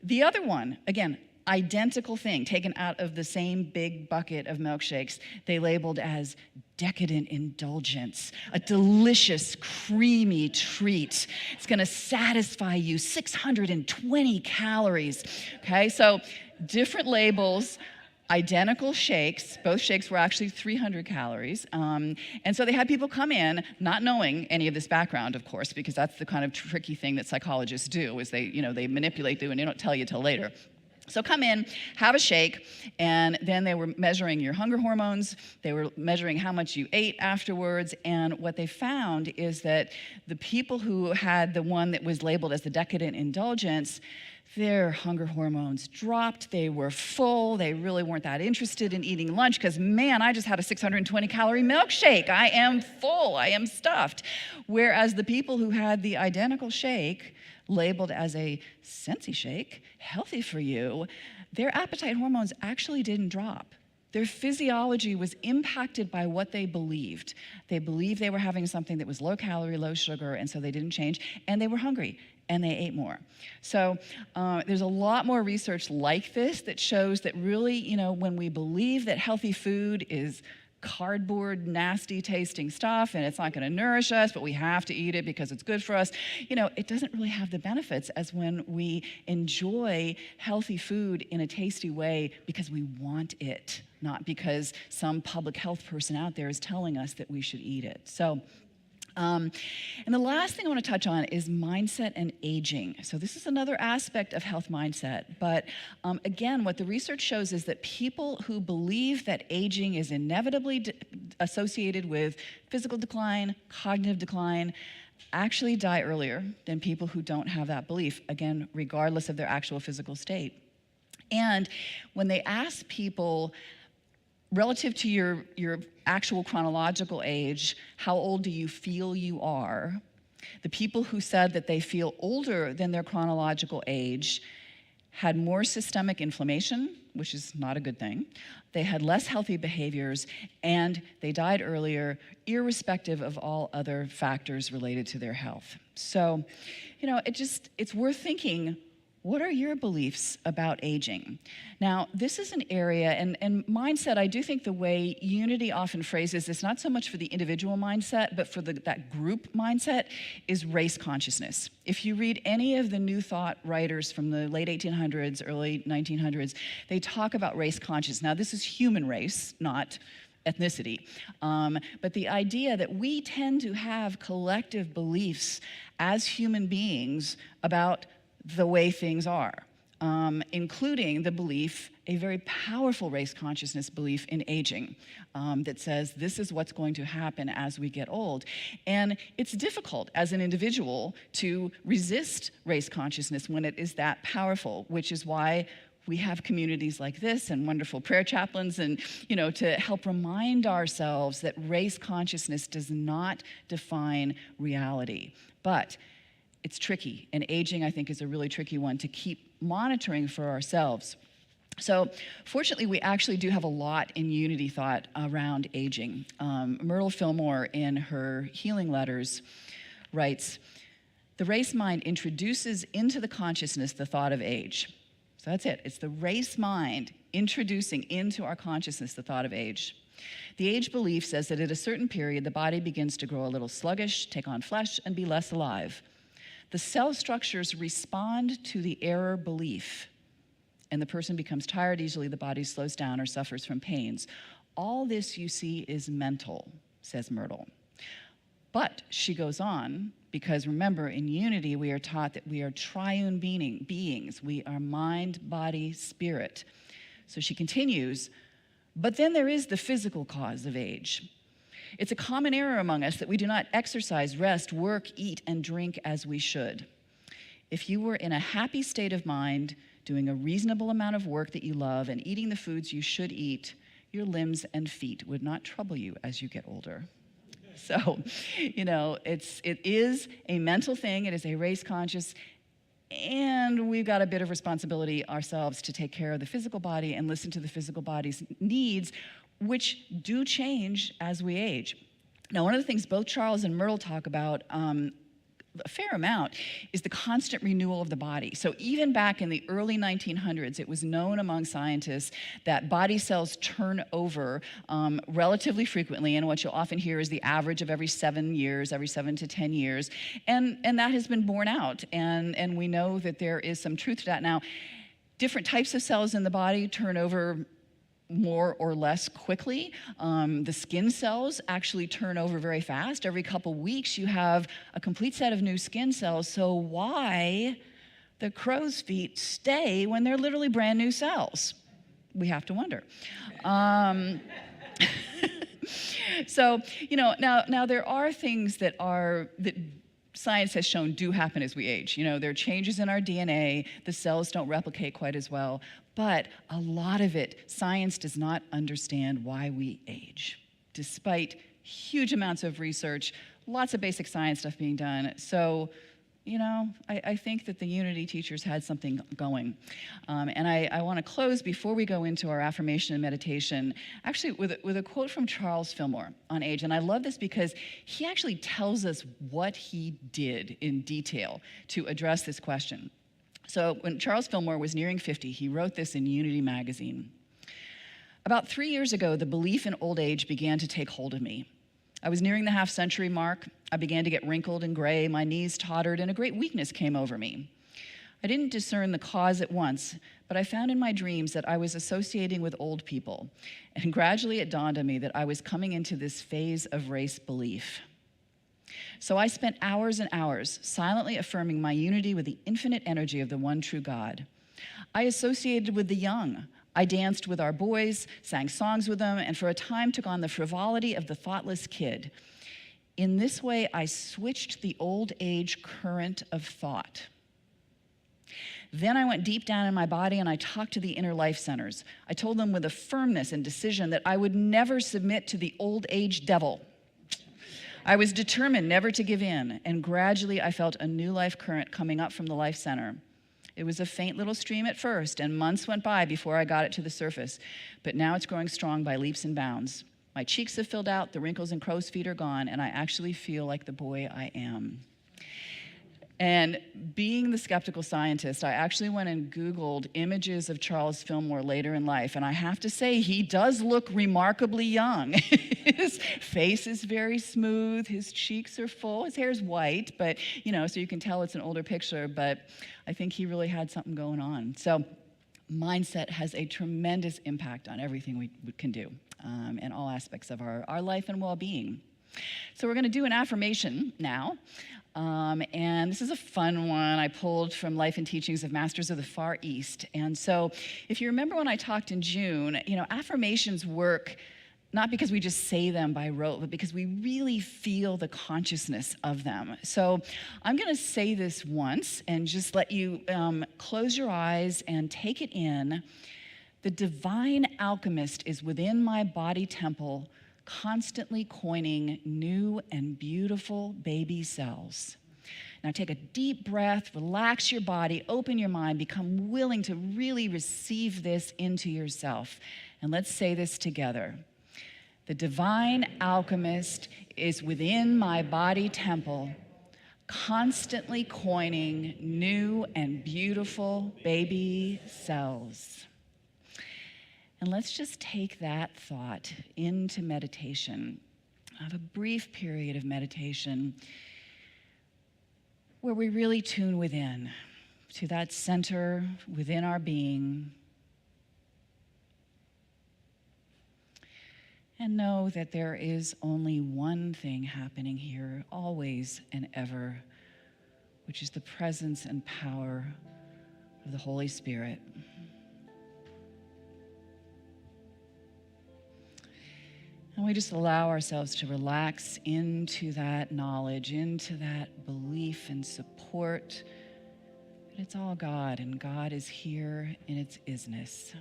The other one, again, identical thing, taken out of the same big bucket of milkshakes, they labeled as Decadent Indulgence, a delicious, creamy treat. It's gonna satisfy you, 620 calories, okay? So different labels, identical shakes. Both shakes were actually 300 calories. And so they had people come in, not knowing any of this background, of course, because that's the kind of tricky thing that psychologists do, is they manipulate you and they don't tell you till later. So come in, have a shake, and then they were measuring your hunger hormones, they were measuring how much you ate afterwards, and what they found is that the people who had the one that was labeled as the Decadent Indulgence, their hunger hormones dropped, they were full, they really weren't that interested in eating lunch because, man, I just had a 620 calorie milkshake. I am full, I am stuffed. Whereas the people who had the identical shake, labeled as a Sensi Shake, healthy for you, their appetite hormones actually didn't drop. Their physiology was impacted by what they believed. They believed they were having something that was low calorie, low sugar, and so they didn't change, and they were hungry, and they ate more. So there's a lot more research like this that shows that really, when we believe that healthy food is cardboard, nasty tasting stuff, and it's not going to nourish us, but we have to eat it because it's good for us, it doesn't really have the benefits as when we enjoy healthy food in a tasty way because we want it, not because some public health person out there is telling us that we should eat it. So, and the last thing I want to touch on is mindset and aging. So this is another aspect of health mindset. But again, what the research shows is that people who believe that aging is inevitably associated with physical decline, cognitive decline, actually die earlier than people who don't have that belief, again, regardless of their actual physical state. And when they ask people, relative to your actual chronological age, how old do you feel you are? The people who said that they feel older than their chronological age had more systemic inflammation, which is not a good thing. They had less healthy behaviors, and they died earlier, irrespective of all other factors related to their health. So, it's worth thinking, what are your beliefs about aging? Now, this is an area, and mindset, I do think the way Unity often phrases this, not so much for the individual mindset, but for that group mindset, is race consciousness. If you read any of the New Thought writers from the late 1800s, early 1900s, they talk about race consciousness. Now, this is human race, not ethnicity. But the idea that we tend to have collective beliefs as human beings about the way things are, including the belief, a very powerful race consciousness belief in aging, that says this is what's going to happen as we get old. And it's difficult as an individual to resist race consciousness when it is that powerful, which is why we have communities like this and wonderful prayer chaplains and, to help remind ourselves that race consciousness does not define reality. But it's tricky, and aging, I think, is a really tricky one to keep monitoring for ourselves. So fortunately, we actually do have a lot in Unity thought around aging. Myrtle Fillmore, in her healing letters, writes, "The race mind introduces into the consciousness the thought of age." So that's it. It's the race mind introducing into our consciousness the thought of age. The age belief says that at a certain period, the body begins to grow a little sluggish, take on flesh, and be less alive. The cell structures respond to the error belief, and the person becomes tired easily, the body slows down or suffers from pains. All this, you see, is mental, says Myrtle. But she goes on, because remember, in unity, we are taught that we are triune beings. We are mind, body, spirit. So she continues, but then there is the physical cause of age. It's a common error among us that we do not exercise, rest, work, eat, and drink as we should. If you were in a happy state of mind, doing a reasonable amount of work that you love, and eating the foods you should eat, your limbs and feet would not trouble you as you get older. So, it is a mental thing. It is a race conscious, and we've got a bit of responsibility ourselves to take care of the physical body and listen to the physical body's needs, which do change as we age. Now, one of the things both Charles and Myrtle talk about a fair amount is the constant renewal of the body. So even back in the early 1900s, it was known among scientists that body cells turn over relatively frequently, and what you'll often hear is the average of every 7 years, every 7 to 10 years, and that has been borne out, and we know that there is some truth to that. Now, different types of cells in the body turn over more or less quickly. The skin cells actually turn over very fast. Every couple weeks you have a complete set of new skin cells. So why the crow's feet stay when they're literally brand new cells? We have to wonder. So, now there are things that science has shown do happen as we age. There are changes in our DNA. The cells don't replicate quite as well. But a lot of it, science does not understand why we age, despite huge amounts of research, lots of basic science stuff being done. So, I think that the Unity teachers had something going. And I want to close before we go into our affirmation and meditation, actually with a quote from Charles Fillmore on age. And I love this because he actually tells us what he did in detail to address this question. So when Charles Fillmore was nearing 50, he wrote this in Unity magazine. About 3 years ago, the belief in old age began to take hold of me. I was nearing the half-century mark. I began to get wrinkled and gray, my knees tottered, and a great weakness came over me. I didn't discern the cause at once, but I found in my dreams that I was associating with old people, and gradually it dawned on me that I was coming into this phase of race belief. So I spent hours and hours silently affirming my unity with the infinite energy of the one true God. I associated with the young. I danced with our boys, sang songs with them, and for a time took on the frivolity of the thoughtless kid. In this way, I switched the old age current of thought. Then I went deep down in my body and I talked to the inner life centers. I told them with a firmness and decision that I would never submit to the old age devil. I was determined never to give in, and gradually I felt a new life current coming up from the life center. It was a faint little stream at first, and months went by before I got it to the surface, but now it's growing strong by leaps and bounds. My cheeks have filled out, the wrinkles and crow's feet are gone, and I actually feel like the boy I am. And being the skeptical scientist, I actually went and Googled images of Charles Fillmore later in life, and I have to say, he does look remarkably young. His face is very smooth, his cheeks are full, his hair's white, but, so you can tell it's an older picture, but I think he really had something going on. So mindset has a tremendous impact on everything we can do in all aspects of our life and well-being. So we're going to do an affirmation now. And this is a fun one I pulled from Life and Teachings of Masters of the Far East. And so if you remember when I talked in June, affirmations work not because we just say them by rote, but because we really feel the consciousness of them. So I'm going to say this once and just let you close your eyes and take it in. The divine alchemist is within my body temple, constantly coining new and beautiful baby cells. Now take a deep breath, relax your body, open your mind, become willing to really receive this into yourself. And let's say this together. The divine alchemist is within my body temple, constantly coining new and beautiful baby cells. And let's just take that thought into meditation. Have a brief period of meditation. where we really tune within, to that center within our being, and know that there is only one thing happening here, always and ever, which is the presence and power of the Holy Spirit. And we just allow ourselves to relax into that knowledge, into that belief and support that it's all God, and God is here in its isness.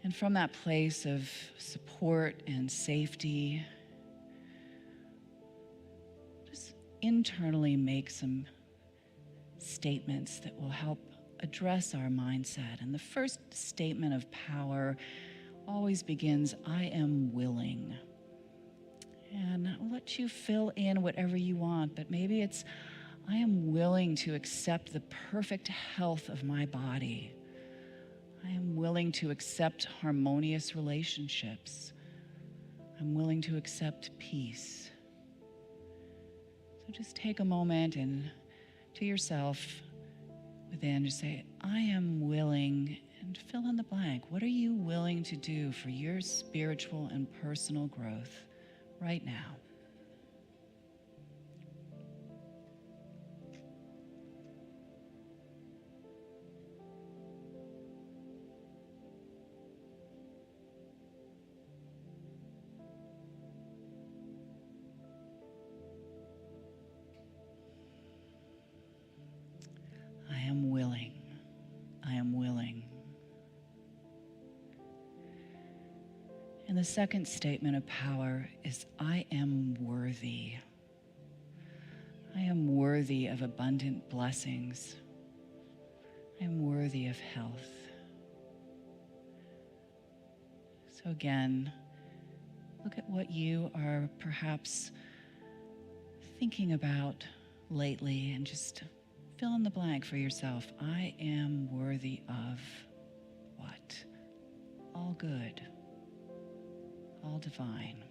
And from that place of support and safety, just internally make some statements that will help address our mindset. And the first statement of power always begins, I am willing. And I'll let you fill in whatever you want, but maybe it's, I am willing to accept the perfect health of my body. I am willing to accept harmonious relationships. I'm willing to accept peace. So just take a moment and to yourself within, just say, I am willing, and fill in the blank. What are you willing to do for your spiritual and personal growth right now? I am willing. I am willing. And the second statement of power is, I am worthy. I am worthy of abundant blessings. I am worthy of health. So again, look at what you are perhaps thinking about lately and just fill in the blank for yourself. I am worthy of what? All good, all divine.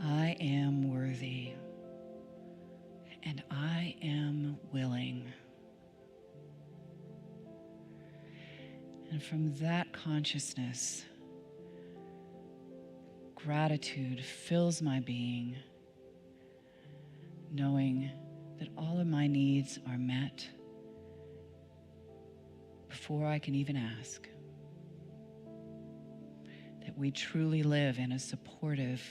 I am worthy, and I am willing. And from that consciousness, gratitude fills my being, knowing that all of my needs are met before I can even ask. That we truly live in a supportive,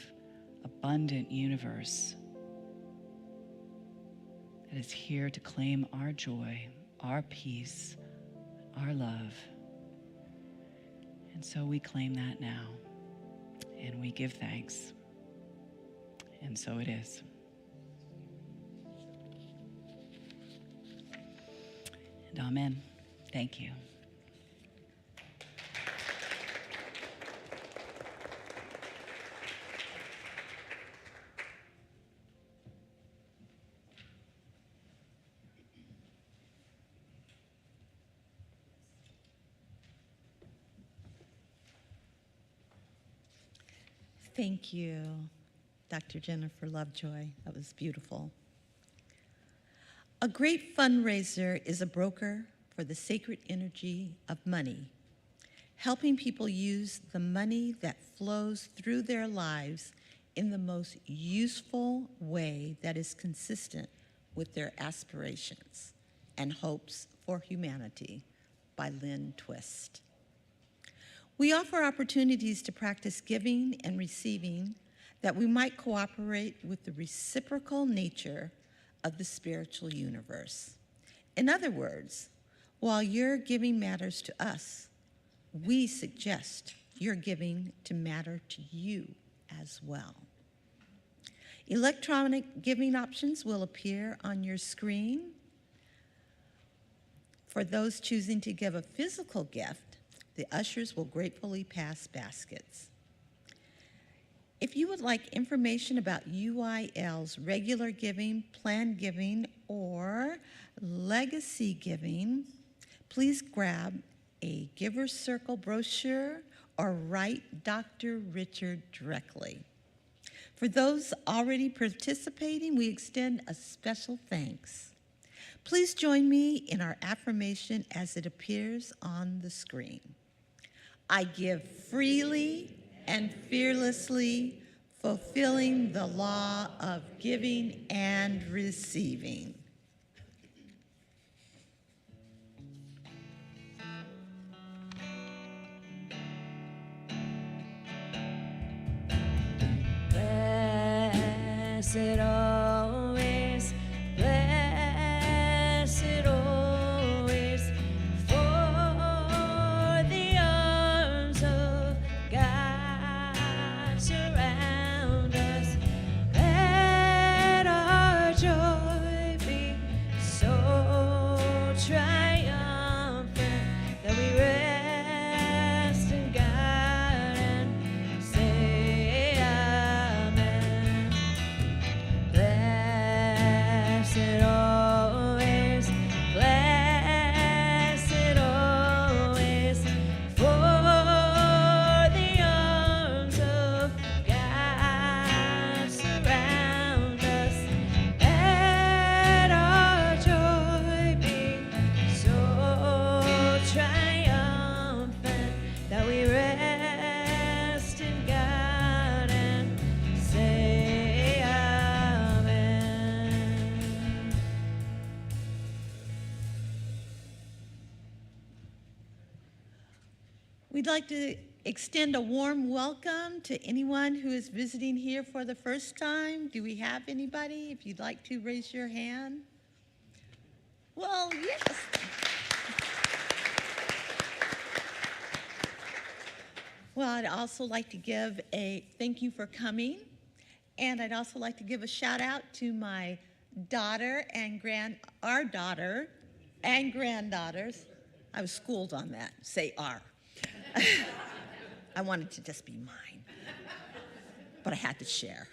abundant universe that is here to claim our joy, our peace, our love. And so we claim that now, and we give thanks. And so it is. And amen. Thank you. Thank you, Dr. Jennifer Lovejoy. That was beautiful. A great fundraiser is a broker for the sacred energy of money, helping people use the money that flows through their lives in the most useful way that is consistent with their aspirations and hopes for humanity, by Lynn Twist. We offer opportunities to practice giving and receiving that we might cooperate with the reciprocal nature of the spiritual universe. In other words, while your giving matters to us, we suggest your giving to matter to you as well. Electronic giving options will appear on your screen. For those choosing to give a physical gift, the ushers will gratefully pass baskets. If you would like information about UIL's regular giving, planned giving, or legacy giving, please grab a Giver's Circle brochure or write Dr. Richard directly. For those already participating, we extend a special thanks. Please join me in our affirmation as it appears on the screen. I give freely and fearlessly, fulfilling the law of giving and receiving. Blessed always, blessed always, for the arms of God surround us. Let our joy be so triumphant that we rest in God and say amen. Blessed always, for the arms of God surround us. Let our joy be so triumphant that we rest in God and say amen. We'd like to extend a warm welcome to anyone who is visiting here for the first time. Do we have anybody? If you'd like to raise your hand. Well, yes. Well, I'd also like to give a thank you for coming. And I'd also like to give a shout out to my daughter and our daughter and granddaughters. I was schooled on that, say our. I wanted to just be mine, but I had to share.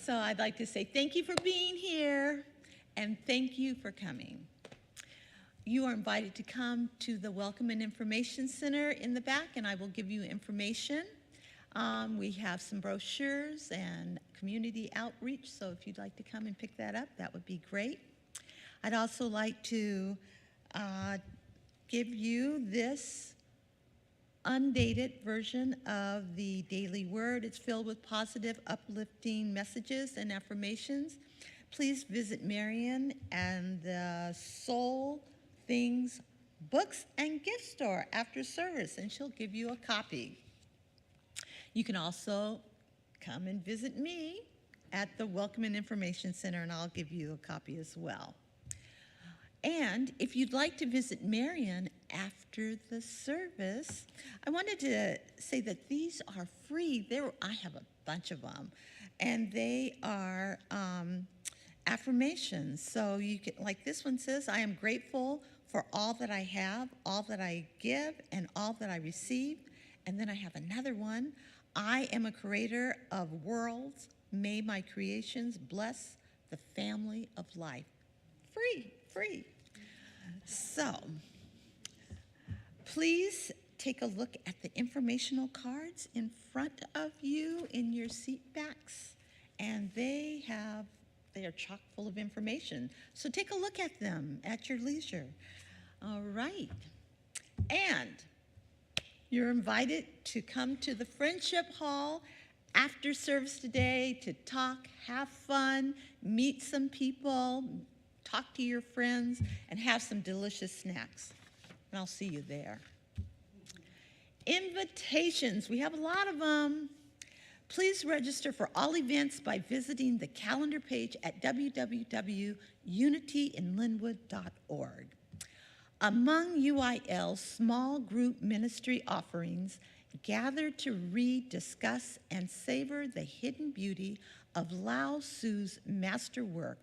So I'd like to say thank you for being here and thank you for coming. You are invited to come to the Welcome and Information Center in the back, and I will give you information. We have some brochures and community outreach, so if you'd like to come and pick that up, that would be great. I'd also like to give you this undated version of the Daily Word. It's filled with positive, uplifting messages and affirmations. Please visit Marion and the Soul Things Books and Gift Store after service, and she'll give you a copy. You can also come and visit me at the Welcome and Information Center, and I'll give you a copy as well. And if you'd like to visit Marion after the service, I wanted to say that these are free. I have a bunch of them, and they are affirmations. So you can, like this one says, I am grateful for all that I have, all that I give, and all that I receive. And then I have another one. I am a creator of worlds. May my creations bless the family of life. Free. So, please take a look at the informational cards in front of you in your seat backs, and they are chock full of information. So take a look at them at your leisure. All right. And you're invited to come to the Friendship Hall after service today to talk, have fun, meet some people, talk to your friends, and have some delicious snacks. And I'll see you there. Invitations, we have a lot of them. Please register for all events by visiting the calendar page at www.unityinlynnwood.org. Among UIL's small group ministry offerings gather to read, discuss, and savor the hidden beauty of Lao Tzu's masterwork,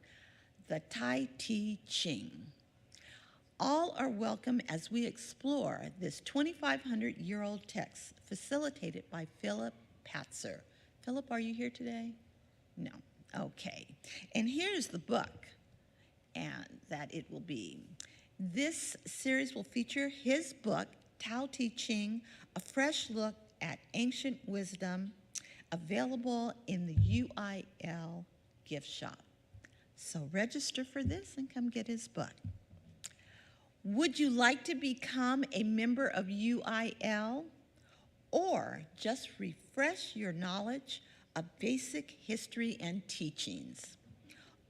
the Tai Chi Ching. All are welcome as we explore this 2,500-year-old text facilitated by Philip Patzer. Philip, are you here today? No. Okay. And here's the book and that it will be. This series will feature his book, Tao Te Ching, A Fresh Look at Ancient Wisdom, available in the UIL gift shop. So register for this and come get his book. Would you like to become a member of UIL or just refresh your knowledge of basic history and teachings?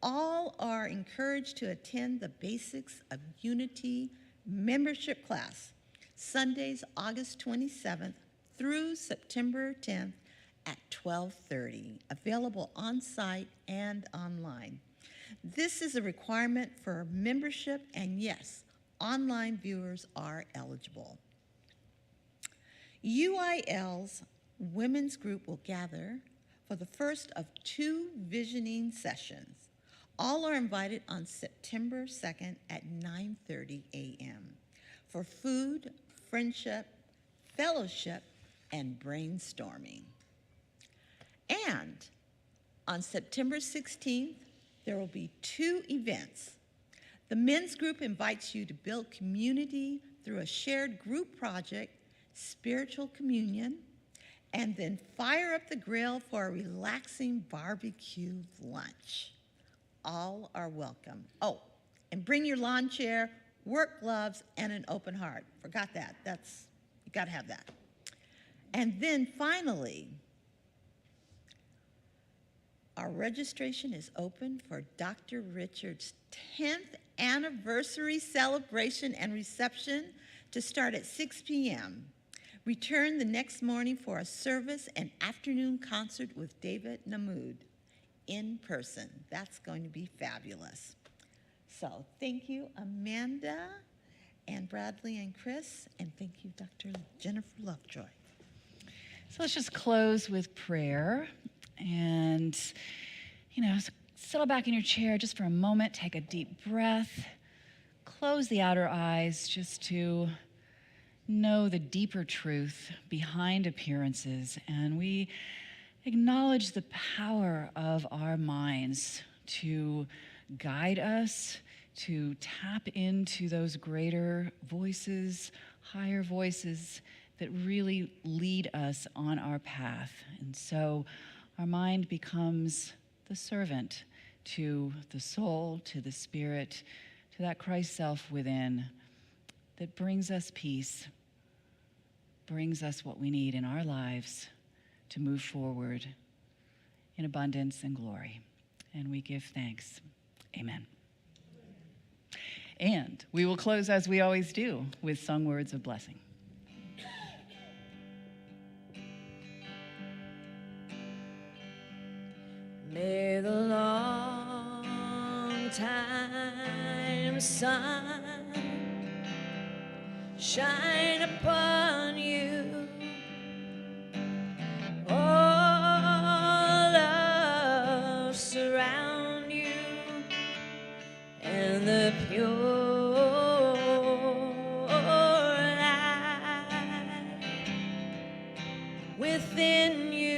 All are encouraged to attend the Basics of Unity membership class, Sundays, August 27th through September 10th at 12:30, available on-site and online. This is a requirement for membership, and yes, online viewers are eligible. UIL's women's group will gather for the first of 2 visioning sessions. All are invited on September 2nd at 9:30 a.m. for food, friendship, fellowship, and brainstorming. And on September 16th, there will be 2 events. The men's group invites you to build community through a shared group project, spiritual communion, and then fire up the grill for a relaxing barbecue lunch. All are welcome. Oh, and bring your lawn chair, work gloves, and an open heart. Forgot that. You gotta have that. And then finally, our registration is open for Dr. Richard's 10th anniversary celebration and reception to start at 6 p.m. Return the next morning for a service and afternoon concert with David Namoud in person. That's going to be fabulous. So thank you, Amanda and Bradley and Chris, and thank you, Dr. Jennifer Lovejoy. So let's just close with prayer. And, settle back in your chair just for a moment, take a deep breath, close the outer eyes just to know the deeper truth behind appearances. And we acknowledge the power of our minds to guide us, to tap into those greater voices, higher voices that really lead us on our path. And so our mind becomes the servant to the soul, to the spirit, to that Christ self within that brings us peace, brings us what we need in our lives to move forward in abundance and glory. And we give thanks. Amen. And we will close as we always do with sung words of blessing. May the long time sun shine upon you. All love surround you, and the pure light within you